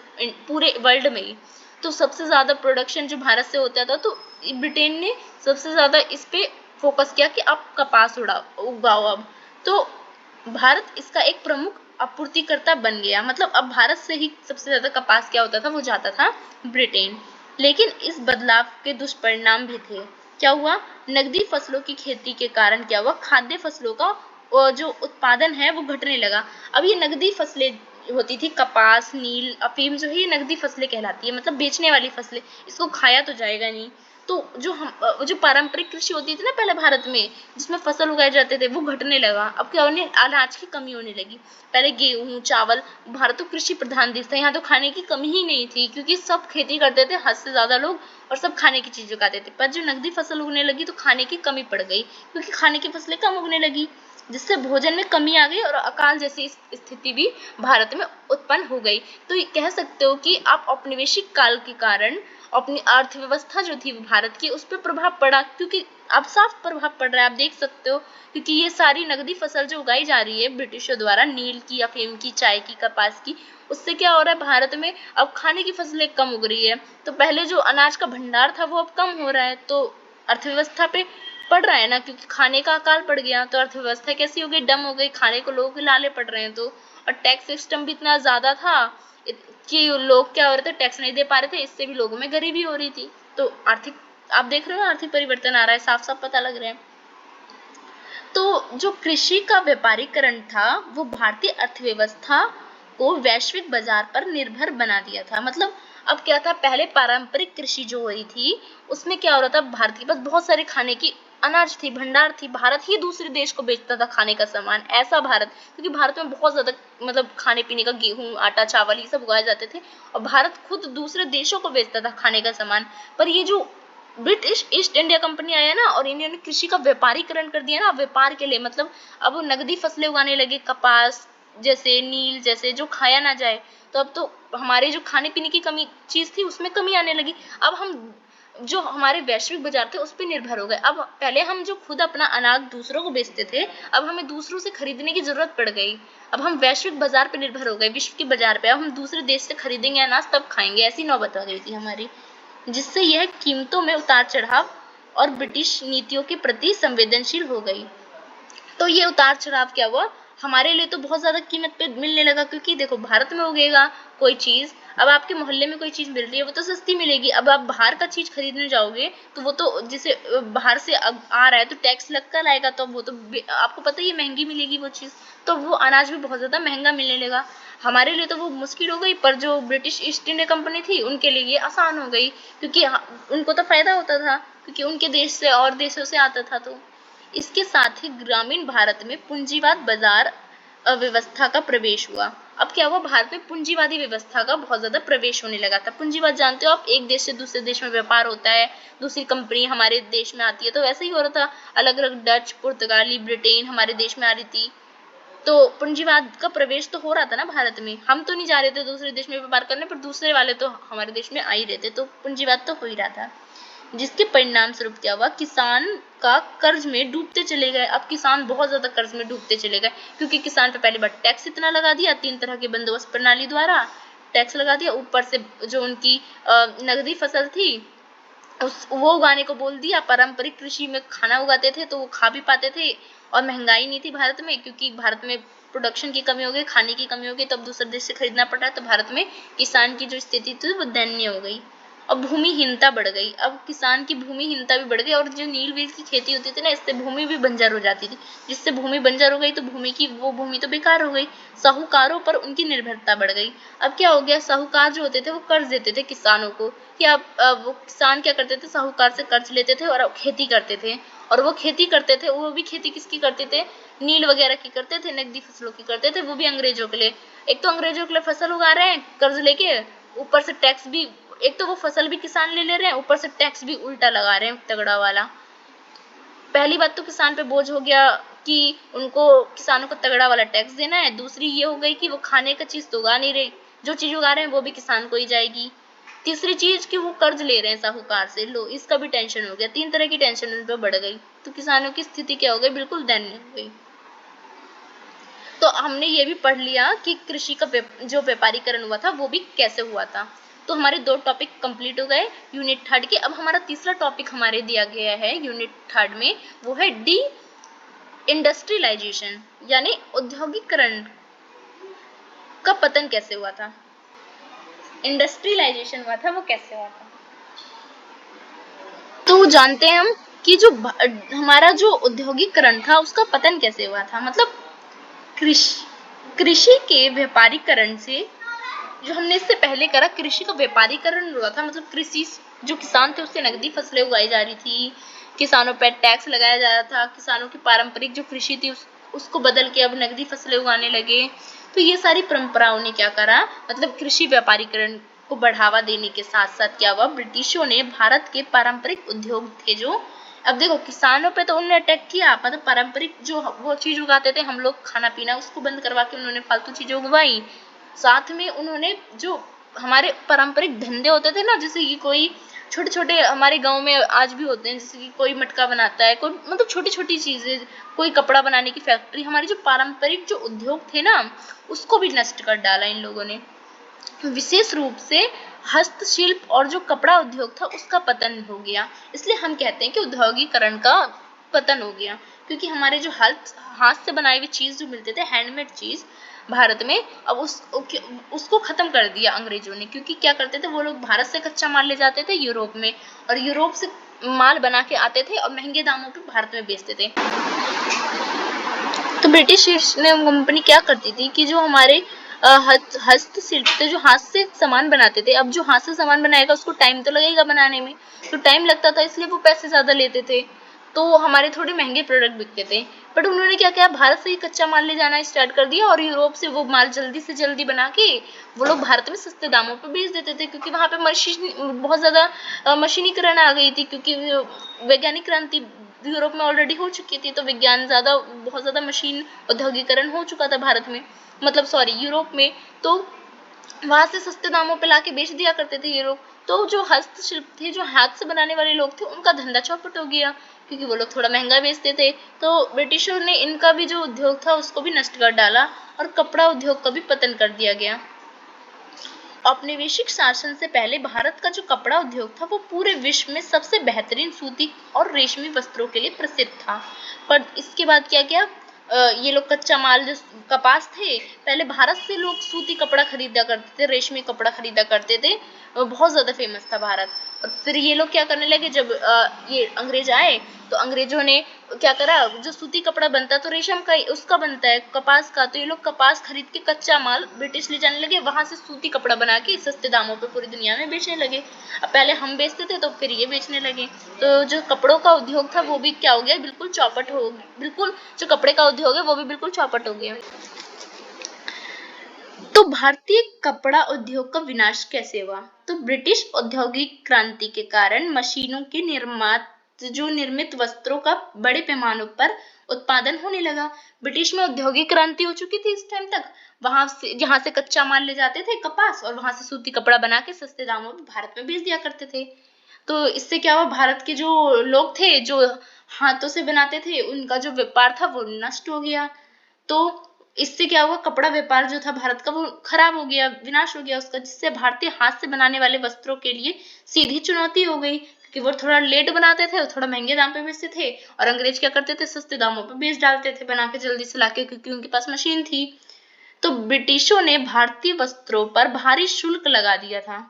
[SPEAKER 1] पूरे वर्ल्ड में ही। तो सबसे ज़्यादा प्रोडक्शन जो भारत से होता था, तो ब्रिटेन ने सबसे ज़्यादा इस पे फोकस किया कि आप कपास उगाओ अब। तो भारत इसका एक प्रमुख आपूर्तिकर्ता बन गया, मतलब अब भारत से ही सबसे ज़्यादा कपास क्या होता था, वो जाता था ब्रिटेन। लेकिन इस बदलाव के दुष्परिणाम भी थे। क्या हुआ, नकदी फसलों की खेती के कारण क्या हुआ, खाद्य फसलों का जो उत्पादन है वो घटने लगा। अब ये नकदी फसलें होती थी, कपास, नील, अफीम, जो है ये नकदी फसलें कहलाती है, मतलब बेचने वाली फसलें, इसको खाया तो जाएगा नहीं। तो जो पारंपरिक कृषि होती थी ना पहले भारत में, जिसमें फसल उगाए जाते थे, वो घटने लगा। अब क्या होने, अनाज की कमी होने लगी। पहले गेहूं, चावल, भारत तो कृषि प्रधान देश था, यहाँ तो खाने की कमी ही नहीं थी, क्योंकि सब खेती करते थे, हद से ज्यादा लोग, और सब खाने की चीज उगाते थे। पर जो नकदी फसल उगने लगी तो खाने की कमी पड़ गई, क्योंकि खाने की फसलें कम उगने लगी, जिससे भोजन में कमी आ गई और अकाल जैसी स्थिति भी भारत में उत्पन्न हो गई। तो ये कह सकते हो कि आप औपनिवेशिक काल के कारण अपनी अर्थव्यवस्था जो थी भारत की, उस पर प्रभाव पड़ा, क्योंकि अब साफ प्रभाव पड़ रहा है, आप देख सकते हो, क्योंकि ये सारी नकदी फसल जो उगाई जा रही है ब्रिटिशों द्वारा, नील की, अफीम की, चाय की, कपास की, उससे क्या हो रहा है, भारत में अब खाने की फसलें कम उग रही है। तो पहले जो अनाज का भंडार था वो अब कम हो रहा है, तो अर्थव्यवस्था पे पड़ रहा है ना, क्योंकि खाने का अकाल पड़ गया, तो अर्थव्यवस्था कैसी हो गई, डम हो गई, खाने को लोगों के लाले पड़ रहे हैं। तो और टैक्स सिस्टम भी इतना ज्यादा था कि लोग क्या हो रहे थे, टैक्स नहीं दे पा रहे थे, इससे भी लोगों में गरीबी हो रही थी। तो आर्थिक, आप देख रहे हो आर्थिक परिवर्तन आ रहा है, साफ साफ पता लग रहा है। तो जो कृषि का व्यापारीकरण था वो भारतीय अर्थव्यवस्था को वैश्विक बाजार पर निर्भर बना दिया था। मतलब अब क्या था, पहले पारंपरिक कृषि जो हो रही थी उसमें क्या हो रहा था, भारत के पास बहुत सारे खाने की अनाज थी, भंडार थी, भारत ही दूसरे देश को बेचता था खाने का सामान, ऐसा भारत, क्योंकि भारत में बहुत ज्यादा मतलब खाने पीने का गेहूं, आटा, चावल ये सब उगाए जाते थे और भारत खुद दूसरे देशों को बेचता था खाने का सामान। पर ये जो ब्रिटिश ईस्ट इंडिया कंपनी आया ना और इन्होंने कृषि का व्यापारीकरण कर दिया ना, व्यापार के लिए, मतलब अब वो नगदी फसलें उगाने लगे, कपास जैसे, नील जैसे, जो खाया ना जाए, तो अब तो हमारे जो खाने पीने की कमी चीज थी उसमें कमी आने लगी। अब हम जो हमारे वैश्विक बाजार थे उस पर निर्भर हो गए। अब पहले हम जो खुद अपना अनाज दूसरों को बेचते थे, अब हमें दूसरों से खरीदने की जरूरत पड़ गई। अब हम वैश्विक बाजार पर निर्भर हो गए, विश्व के बाजार पे। अब हम दूसरे देश से खरीदेंगे अनाज तब खाएंगे, ऐसी नौबत आ गई थी हमारी, जिससे यह कीमतों में उतार चढ़ाव और ब्रिटिश नीतियों के प्रति संवेदनशील हो गई। तो ये उतार चढ़ाव क्या हुआ, हमारे लिए तो बहुत ज्यादा कीमत पे मिलने लगा, क्योंकि देखो भारत में उगेगा कोई चीज, अब आपके मोहल्ले में कोई चीज मिल रही है वो तो सस्ती मिलेगी। अब आप बाहर का चीज खरीदने जाओगे तो वो तो जिसे बाहर से आ रहा है तो टैक्स लग कर आएगा, तो वो तो आपको पता ही है महंगी मिलेगी वो चीज, तो वो अनाज भी बहुत ज्यादा महंगा मिलने लगा। हमारे लिए तो वो मुश्किल हो गई, पर जो ब्रिटिश ईस्ट इंडिया कंपनी थी उनके लिए ये आसान हो गई, क्योंकि उनको तो फायदा होता था, क्योंकि उनके देश से और देशों से आता था। तो इसके साथ ही ग्रामीण भारत में पूंजीवाद बाजार व्यवस्था का प्रवेश हुआ। अब क्या हुआ, भारत में पूंजीवादी व्यवस्था का बहुत ज्यादा प्रवेश होने लगा था। पूंजीवाद जानते हो आप, एक देश से दूसरे देश में व्यापार होता है, दूसरी कंपनी हमारे देश में आती है, तो वैसे ही हो रहा था। अलग अलग डच, पुर्तगाली, ब्रिटेन हमारे देश में आ रही थी, तो पूंजीवाद का प्रवेश तो हो रहा था ना भारत में। हम तो नहीं जा रहे थे दूसरे देश में व्यापार करने, पर दूसरे वाले तो हमारे देश में आ ही रहे थे, तो पूंजीवाद तो हो ही रहा था। जिसके परिणाम स्वरूप क्या हुआ, किसान का कर्ज में डूबते चले गए। अब किसान बहुत ज्यादा कर्ज में डूबते चले गए, क्योंकि किसान पे पहले बार टैक्स इतना लगा दिया, 3 तरह के बंदोबस्त प्रणाली द्वारा टैक्स लगा दिया, ऊपर से जो उनकी नगदी फसल थी वो उगाने को बोल दिया। पारंपरिक कृषि में खाना उगाते थे तो वो खा भी पाते थे, और महंगाई नहीं थी भारत में, क्योंकि भारत में प्रोडक्शन की कमी हो गई, खाने की कमी हो गई, तो अब दूसरे देश से खरीदना पड़ रहा है, तो भारत में किसान की जो स्थिति थी वो दयनीय हो गई। अब भूमिहीनता बढ़ गई, अब किसान की भूमिहीनता भी बढ़ गई, और जो नील वील की खेती होती थी ना, इससे भूमि भी बंजर हो जाती थी, जिससे भूमि बंजर हो गई तो वो भूमि तो बेकार हो गई। साहूकारों पर उनकी निर्भरता बढ़ गई। अब क्या हो गया, साहूकार जो होते थे वो कर्ज देते थे किसानों को, कि अब वो किसान क्या करते थे, साहूकार से कर्ज लेते थे और खेती करते थे। और वो खेती करते थे, वो भी खेती किसकी करते थे, नील वगैरह की करते थे, नकदी फसलों की करते थे, वो भी अंग्रेजों के लिए। एक तो अंग्रेजों के लिए फसल उगा रहे हैं कर्ज लेके, ऊपर से टैक्स भी, एक तो वो फसल भी किसान ले रहे हैं, ऊपर से टैक्स भी उल्टा लगा रहे हैं तगड़ा वाला। पहली बात तो किसान पे बोझ हो गया कि उनको किसानों को तगड़ा वाला टैक्स देना है। दूसरी ये हो गई कि वो खाने का चीज तो उगा नहीं रहे, जो चीज उगा रहे हैं वो भी किसान को ही जाएगी। तीसरी चीज कि वो कर्ज ले रहे हैं साहूकार से, लो इसका भी टेंशन हो गया। 3 तरह की टेंशन उन पर बढ़ गई, तो किसानों की स्थिति क्या हो गई, बिल्कुल दयनीय हो गई। तो हमने ये भी पढ़ लिया कि कृषि का जो व्यापारीकरण हुआ था वो भी कैसे हुआ था। तो हमारे 2 टॉपिक कंप्लीट हो गए यूनिट 3 के। अब हमारा तीसरा टॉपिक हमारे दिया गया है यूनिट 3 में, वो है डी इंडस्ट्रियलाइजेशन, यानी औद्योगिकरण का पतन कैसे हुआ था। इंडस्ट्रियलाइजेशन हुआ था वो कैसे हुआ था, तो जानते हैं हम कि जो हमारा जो औद्योगिकरण था उसका पतन कैसे हुआ था। मतलब कृषि कृषि के व्यापारीकरण से, जो हमने इससे पहले करा, कृषि का व्यापारीकरण हुआ था, मतलब कृषि जो किसान थे उससे नकदी फसलें उगाई जा रही थी, किसानों पर टैक्स लगाया जा रहा था, किसानों की पारंपरिक जो कृषि थी उसको बदल के अब नकदी फसलें उगाने लगे। तो ये सारी परंपराओं ने क्या करा, मतलब कृषि व्यापारीकरण को बढ़ावा देने के साथ साथ क्या हुआ, ब्रिटिशों ने भारत के पारंपरिक उद्योग थे जो, अब देखो किसानों पे तो उन्होंने अटैक किया, मतलब पारंपरिक जो वो चीज उगाते थे हम लोग खाना पीना, उसको बंद करवा के उन्होंने फालतू चीजें उगवाई। साथ में उन्होंने जो हमारे पारंपरिक धंधे होते थे ना, जैसे कि कोई छोटे छोटे हमारे गांव में आज भी होते हैं, जैसे कि कोई मटका बनाता है, कोई मतलब छोटी छोटी चीजें, कोई कपड़ा बनाने की फैक्ट्री, हमारे जो पारंपरिक जो उद्योग थे ना उसको भी नष्ट कर डाला इन लोगों ने। विशेष रूप से हस्तशिल्प और जो कपड़ा उद्योग था उसका पतन हो गया। इसलिए हम कहते हैं कि औद्योगिकरण का पतन हो गया, क्योंकि हमारे जो हाथ से बनाई हुई चीज जो मिलते थे, हैंडमेड चीज भारत में, अब उसको खत्म कर दिया अंग्रेजों ने। क्योंकि क्या करते थे वो लोग, भारत से कच्चा माल ले जाते थे यूरोप में, और यूरोप से माल बना के आते थे और महंगे दामों पे भारत में बेचते थे। तो ब्रिटिश ईस्ट इंडिया कंपनी क्या करती थी कि जो हमारे हस्तशिल्प थे, जो हाथ से सामान बनाते थे। अब जो हाथ से सामान बनाएगा उसको टाइम तो लगेगा बनाने में, तो टाइम लगता था, इसलिए वो पैसे ज्यादा लेते थे, तो हमारे थोड़े महंगे प्रोडक्ट बिकते थे। बट उन्होंने क्या किया, भारत से ही कच्चा माल ले जाना स्टार्ट कर दिया और यूरोप से वो माल जल्दी से जल्दी बना के वो लोग भारत में सस्ते दामों पे बेच देते थे, क्योंकि वहां पे मशीन बहुत ज्यादा मशीनीकरण आ गई थी, क्योंकि वैज्ञानिक क्रांति यूरोप में ऑलरेडी हो चुकी थी, तो विज्ञान ज्यादा बहुत ज्यादा मशीन औद्योगिकरण हो चुका था भारत में, मतलब सॉरी यूरोप में, तो वहां से सस्ते दामों पे लाके बेच दिया करते थे ये लोग। तो जो हस्तशिल्प थे, जो हाथ से बनाने वाले लोग थे, उनका धंधा चौपट हो गया, क्योंकि वो लोग थोड़ा महंगा बेचते थे। तो ब्रिटिशों ने इनका भी जो उद्योग था उसको भी नष्ट कर डाला और कपड़ा उद्योग का भी पतन कर दिया गया। औपनिवेशिक शासन से पहले भारत का जो कपड़ा उद्योग था वो पूरे विश्व में सबसे बेहतरीन सूती और रेशमी वस्त्रों के लिए प्रसिद्ध था। पर इसके बाद क्या किया, ये लोग कच्चा माल जो कपास थे, पहले भारत से लोग सूती कपड़ा खरीदा करते थे, रेशमी कपड़ा खरीदा करते थे, बहुत ज्यादा फेमस था भारत। और फिर ये लोग क्या करने लगे, जब ये अंग्रेज आए तो अंग्रेजों ने क्या करा, जो सूती कपड़ा बनता है तो रेशम का उसका बनता है, कपास का, तो ये लोग कपास खरीद के कच्चा माल ब्रिटिश ले जाने लगे, वहां से सूती कपड़ा बना के सस्ते दामों पे पूरी दुनिया में बेचने लगे। अब पहले हम बेचते थे तो फिर ये बेचने लगे, तो जो कपड़ों का उद्योग था वो भी क्या हो गया, बिल्कुल चौपट हो, बिल्कुल जो कपड़े का उद्योग है वो भी बिल्कुल चौपट हो गया। तो भारतीय कपड़ा उद्योग का विनाश कैसे हुआ, तो ब्रिटिश औद्योगिक क्रांति के कारण मशीनों के निर्मित वस्त्रों का बड़े पैमानों पर उत्पादन होने लगा। ब्रिटिश में औद्योगिक क्रांति हो चुकी थी इस टाइम तक, वहां से जहां से कच्चा माल ले जाते थे कपास, और वहां से सूती कपड़ा बना के सस्ते दामों में भारत में बेच दिया करते थे। तो इससे क्या हुआ, भारत के जो लोग थे जो हाथों से बनाते थे उनका जो व्यापार था वो नष्ट हो गया। तो इससे क्या हुआ, कपड़ा व्यापार जो था भारत का वो खराब हो गया, विनाश हो गया उसका, जिससे भारतीय हाथ से बनाने वाले वस्त्रों के लिए सीधी चुनौती हो गई, क्योंकि वो थोड़ा लेट बनाते थे, थोड़ा महंगे दाम पे बेचते थे, और अंग्रेज क्या करते थे, सस्ते दामों पे बेच डालते थे बना के जल्दी से लाके, क्योंकि उनके पास मशीन थी। तो ब्रिटिशों ने भारतीय वस्त्रों पर भारी शुल्क लगा दिया था।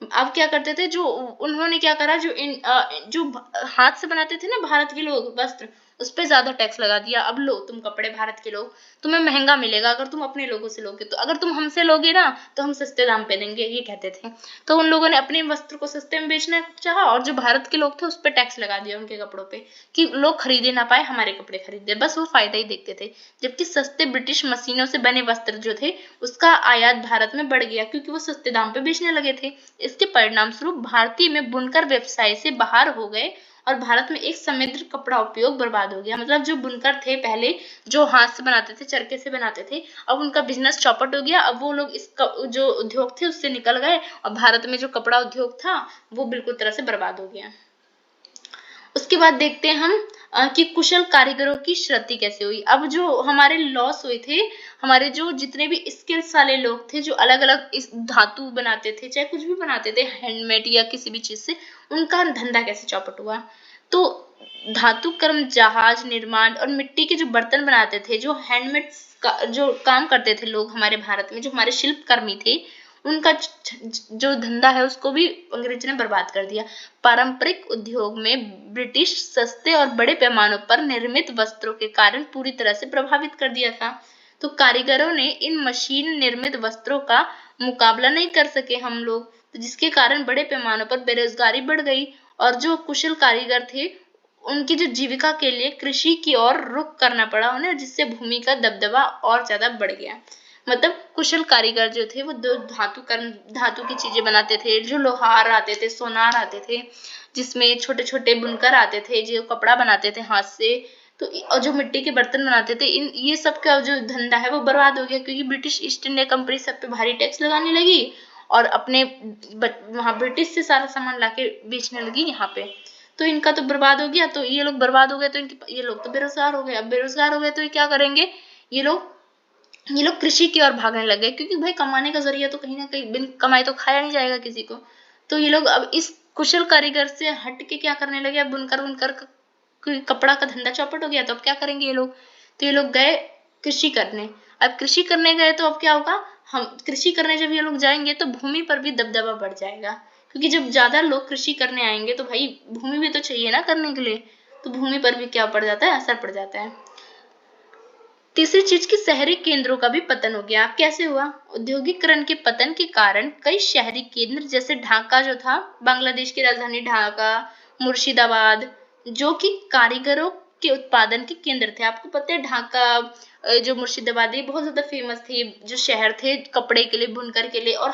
[SPEAKER 1] अब क्या करते थे, जो उन्होंने क्या करा, जो हाथ से बनाते थे ना भारत के लोग वस्त्र, उस पे ज्यादा टैक्स लगा दिया। अब लो तुम कपड़े भारत के लोग, तुम्हें महंगा मिलेगा अगर तुम अपने लोगों से लोगे, तो अगर तुम हमसे लोगे ना तो हम सस्ते दाम पे देंगे, ये कहते थे। तो उन लोगों ने अपने वस्त्र को सस्ते में बेचना चाहा, और जो भारत के लोग थे उस पर टैक्स लगा दिया उनके कपड़ों पे, कि लोग खरीदे ना पाए, हमारे कपड़े खरीदे, बस वो फायदा ही देखते थे। जबकि सस्ते ब्रिटिश मशीनों से बने वस्त्र जो थे उसका आयात भारत में बढ़ गया, क्योंकि वो सस्ते दाम पे बेचने लगे थे। इसके परिणाम स्वरूप भारतीय में बुनकर व्यवसाय से बाहर हो गए और भारत में एक समृद्ध कपड़ा उपयोग बर्बाद हो गया। मतलब जो बुनकर थे पहले, जो हाथ से बनाते थे, चरखे से बनाते थे, अब उनका बिजनेस चौपट हो गया। अब वो लोग इस जो उद्योग थे उससे निकल गए, और भारत में जो कपड़ा उद्योग था वो बिल्कुल तरह से बर्बाद हो गया। उसके बाद देखते हैं हम कि कुशल कारीगरों की क्षति कैसे हुई। अब जो हमारे लॉस हुए थे, हमारे जो जितने भी स्किल्स वाले लोग थे, जो अलग अलग इस धातु बनाते थे, चाहे कुछ भी बनाते थे, हैंडमेड या किसी भी चीज से, उनका धंधा कैसे चौपट हुआ। तो धातु कर्म, जहाज निर्माण और मिट्टी के जो बर्तन बनाते थे, जो हैंडमेड जो काम करते थे लोग हमारे भारत में, जो हमारे शिल्पकर्मी थे, उनका जो धंधा है उसको भी अंग्रेज ने बर्बाद कर दिया। पारंपरिक उद्योग में ब्रिटिश सस्ते और बड़े पैमानों पर निर्मित वस्त्रों के कारण पूरी तरह से प्रभावित कर दिया था। तो कारीगरों ने इन मशीन निर्मित वस्त्रों का मुकाबला नहीं कर सके हम लोग, तो जिसके कारण बड़े पैमानों पर बेरोजगारी बढ़ गई, और जो कुशल कारीगर थे उनकी जो जीविका के लिए कृषि की ओर रुख करना पड़ा उन्हें, जिससे भूमि का दबदबा और ज्यादा बढ़ गया। मतलब कुशल कारीगर जो थे वो दो धातु की चीजें बनाते थे, जो लोहार आते थे, सोनार आते थे, जिसमें छोटे छोटे बुनकर आते थे जो कपड़ा बनाते थे हाथ से, तो और जो मिट्टी के बर्तन बनाते थे, इन ये सब का जो धंधा है वो बर्बाद हो गया, क्योंकि ब्रिटिश ईस्ट इंडिया कंपनी सब पे भारी टैक्स लगाने लगी, और अपने वहां ब्रिटिश से सारा सामान लाके बेचने लगी यहाँ पे। तो इनका तो बर्बाद हो गया, तो ये लोग बर्बाद हो गए, तो ये लोग तो बेरोजगार हो गए। अब बेरोजगार हो गए तो ये क्या करेंगे, ये लोग कृषि की ओर भागने लगे, क्योंकि भाई कमाने का जरिया तो कहीं ना कहीं, बिन कमाए तो खाया नहीं जाएगा किसी को। तो ये लोग अब इस कुशल कारीगर से हट के क्या करने लगे, अब बुनकर बुनकर कपड़ा का धंधा चौपट हो गया, तो अब क्या करेंगे ये लोग, तो ये लोग गए कृषि करने। अब कृषि करने गए तो अब क्या होगा, हम कृषि करने जब ये लोग जाएंगे तो भूमि पर भी दबदबा बढ़ जाएगा, क्योंकि जब ज्यादा लोग कृषि करने आएंगे तो भाई भूमि भी तो चाहिए ना करने के लिए, तो भूमि पर भी क्या पड़ जाता है, असर पड़ जाता है। तीसरी चीज की शहरी केंद्रों का भी पतन हो गया। कैसे हुआ? औद्योगिकरण के पतन के कारण कई शहरी केंद्र जैसे ढाका जो था, बांग्लादेश की राजधानी ढाका, मुर्शिदाबाद, जो कि कारीगरों के उत्पादन के केंद्र थे। आपको पता है ढाका जो मुर्शिदाबाद है बहुत ज्यादा फेमस थे, जो शहर थे कपड़े के लिए, बुनकर के लिए और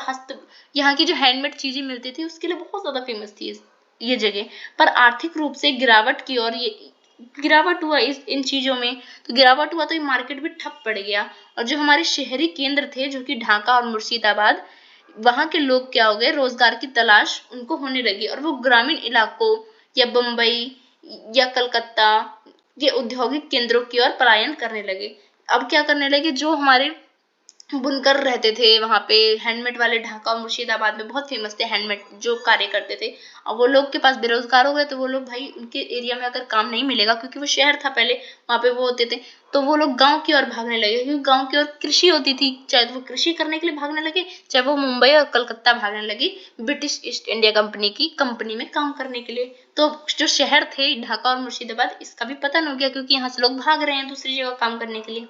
[SPEAKER 1] यहाँ की जो हैंडमेड चीजें मिलती थी उसके लिए बहुत ज्यादा फेमस थी ये जगह। पर आर्थिक रूप से गिरावट की और ये गिरावट हुआ इन चीजों में, तो गिरावट हुआ तो ये मार्केट भी ठप पड़ गया। और जो हमारे शहरी केंद्र थे जो कि ढाका और मुर्शिदाबाद, वहां के लोग क्या हो गए, रोजगार की तलाश उनको होने लगी और वो ग्रामीण इलाकों या बम्बई या कलकत्ता ये औद्योगिक केंद्रों की ओर पलायन करने लगे। अब क्या करने लगे, जो हमारे बुनकर रहते थे वहां पे, हैंडमेड वाले ढाका और मुर्शिदाबाद में बहुत फेमस थे हैंडमेड जो कार्य करते थे, अब वो लोग के पास बेरोजगार हो गए। तो वो लोग भाई उनके एरिया में अगर काम नहीं मिलेगा, क्योंकि वो शहर था पहले वहां पे वो होते थे, तो वो लोग गांव की ओर भागने लगे, क्योंकि गांव की ओर कृषि होती थी। चाहे वो कृषि करने के लिए भागने लगे, चाहे वो मुंबई और कलकत्ता भागने लगे ब्रिटिश ईस्ट इंडिया कंपनी की कंपनी में काम करने के लिए। तो जो शहर थे ढाका और मुर्शिदाबाद, इसका भी पतन हो गया, क्योंकि यहाँ से लोग भाग रहे हैं दूसरी जगह काम करने के लिए।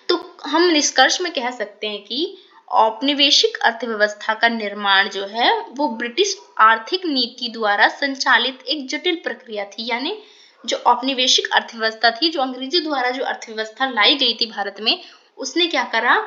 [SPEAKER 1] तो हम निष्कर्ष में कह सकते हैं कि औपनिवेशिक अर्थव्यवस्था का निर्माण जो है वो ब्रिटिश आर्थिक नीति द्वारा संचालित एक जटिल प्रक्रिया थी। यानी जो औपनिवेशिक अर्थव्यवस्था थी, जो अंग्रेजी द्वारा जो अर्थव्यवस्था लाई गई थी भारत में, उसने क्या करा,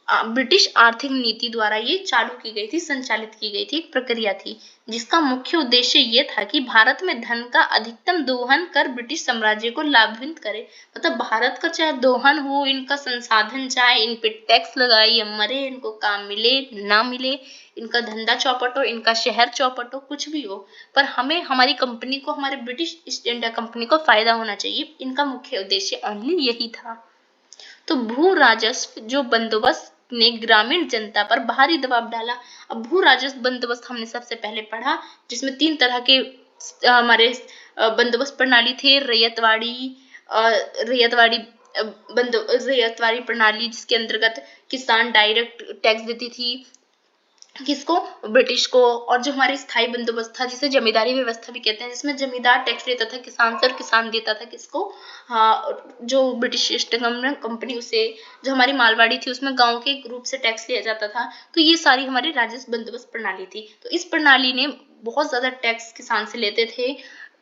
[SPEAKER 1] ब्रिटिश आर्थिक नीति द्वारा ये चालू की गई थी, संचालित की गई थी, प्रक्रिया थी, जिसका मुख्य उद्देश्य ये था कि भारत में धन का अधिकतम दोहन कर ब्रिटिश साम्राज्य को लाभान्वित करे। मतलब भारत का चाहे दोहन हो, इनका संसाधन चाहे इन पे टैक्स लगाए या मरे, इनको काम मिले ना मिले, इनका धंधा चौपट हो, इनका शहर चौपट हो, कुछ भी हो, पर हमें हमारी कंपनी को, हमारे ब्रिटिश ईस्ट इंडिया कंपनी को फायदा होना चाहिए। इनका मुख्य उद्देश्य ओनली यही था। तो भू राजस्व जो बंदोबस्त ने ग्रामीण जनता पर भारी दबाव डाला। अब भू राजस्व बंदोबस्त हमने सबसे पहले पढ़ा, जिसमें 3 तरह के हमारे बंदोबस्त प्रणाली थे, रैयतवाड़ी रैयतवाड़ी प्रणाली, जिसके अंतर्गत किसान डायरेक्ट टैक्स देती थी किसको, ब्रिटिश को, और जो हमारी स्थायी बंदोबस्त था जिसे जमींदारी व्यवस्था भी कहते हैं, जिसमें जमींदार टैक्स लेता था किसान से और किसान देता था किसको, हाँ, जो ब्रिटिश ईस्ट इंडिया कंपनी, उसे। जो हमारी मालवाड़ी थी उसमें गांव के रूप से टैक्स लिया जाता था। तो ये सारी हमारी राजस्व बंदोबस्त प्रणाली थी। तो इस प्रणाली ने बहुत ज्यादा टैक्स किसान से लेते थे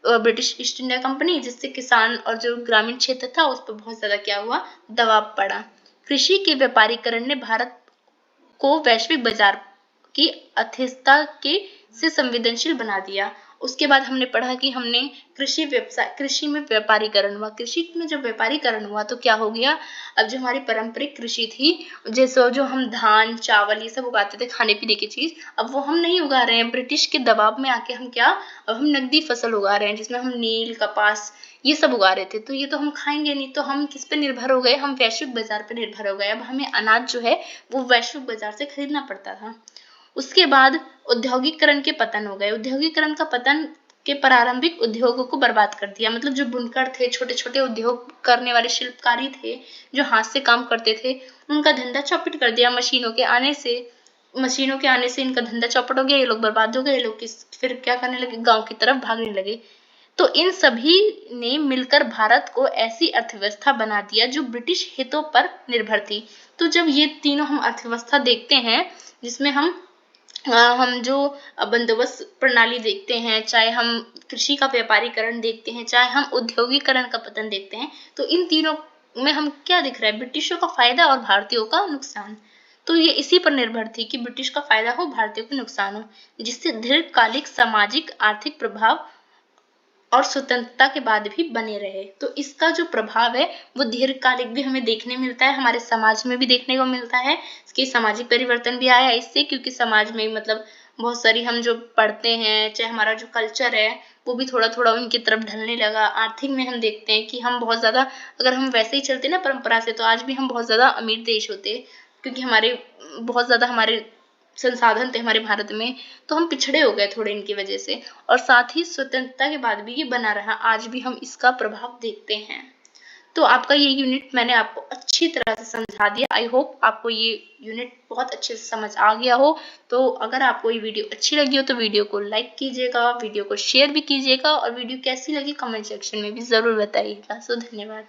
[SPEAKER 1] ब्रिटिश ईस्ट इंडिया कंपनी, जिससे किसान और जो ग्रामीण क्षेत्र था उस पर बहुत ज्यादा क्या हुआ, दबाव पड़ा। कृषि के व्यापारीकरण ने भारत को वैश्विक बाजार की अर्थव्यवस्था के से संवेदनशील बना दिया। उसके बाद हमने पढ़ा कि हमने कृषि में व्यापारीकरण हुआ। कृषि में जब व्यापारीकरण हुआ तो क्या हो गया, अब जो हमारी पारंपरिक कृषि थी, जैसे जो हम धान चावल ये सब उगाते थे खाने पीने की चीज, अब वो हम नहीं उगा रहे हैं। ब्रिटिश के दबाव में आके हम क्या, अब हम नकदी फसल उगा रहे हैं, जिसमें हम नील कपास ये सब उगा रहे थे। तो ये तो हम खाएंगे नहीं, तो हम किस पे निर्भर हो गए, हम वैश्विक बाजार पे निर्भर हो गए। अब हमें अनाज जो है वो वैश्विक बाजार से खरीदना पड़ता था। उसके बाद औद्योगिकरण के पतन हो गए। औद्योगिकरण का पतन के प्रारंभिक उद्योगों को बर्बाद कर दिया। मतलब जो बुनकर थे, छोटे छोटे उद्योग करने वाले शिल्पकारी थे, जो हाथ से काम करते थे, उनका धंधा चौपट कर दिया मशीनों के आने से। इनका धंधा चौपट हो गया, ये लोग बर्बाद हो गए। ये लोग फिर क्या करने लगे, गांव की तरफ भागने लगे। तो इन सभी ने मिलकर भारत को ऐसी अर्थव्यवस्था बना दिया जो ब्रिटिश हितों पर निर्भर थी। तो जब ये तीनों हम अर्थव्यवस्था देखते हैं, जिसमें हम जो बंदोबस्त प्रणाली देखते हैं, चाहे हम कृषि का व्यापारीकरण देखते हैं, चाहे हम औद्योगिकरण का पतन देखते हैं, तो इन तीनों में हम क्या दिख रहा है, ब्रिटिशों का फायदा और भारतीयों का नुकसान। तो ये इसी पर निर्भर थी कि ब्रिटिश का फायदा हो, भारतीयों को नुकसान हो, जिससे दीर्घकालिक सामाजिक आर्थिक प्रभाव और स्वतंत्रता के बाद भी बने रहे। तो इसका जो प्रभाव है वो दीर्घकालिक भी हमें देखने मिलता है, हमारे समाज में भी देखने को मिलता है। इसकी सामाजिक परिवर्तन भी आया इससे, क्योंकि समाज में मतलब बहुत सारी हम जो पढ़ते हैं, चाहे हमारा जो कल्चर है वो भी थोड़ा थोड़ा उनकी तरफ ढलने लगा। आर्थिक में हम देखते हैं कि हम बहुत ज्यादा, अगर हम वैसे ही चलते ना परंपरा से, तो आज भी हम बहुत ज्यादा अमीर देश होते, क्योंकि हमारे बहुत ज्यादा हमारे संसाधन थे हमारे भारत में। तो हम पिछड़े हो गए थोड़े इनकी वजह से, और साथ ही स्वतंत्रता के बाद भी ये बना रहा, आज भी हम इसका प्रभाव देखते हैं। तो आपका ये यूनिट मैंने आपको अच्छी तरह से समझा दिया। आई होप आपको ये यूनिट बहुत अच्छे से समझ आ गया हो। तो अगर आपको ये वीडियो अच्छी लगी हो तो वीडियो को लाइक कीजिएगा, वीडियो को शेयर भी कीजिएगा, और वीडियो कैसी लगी कमेंट सेक्शन में भी जरूर बताइएगा। सो धन्यवाद।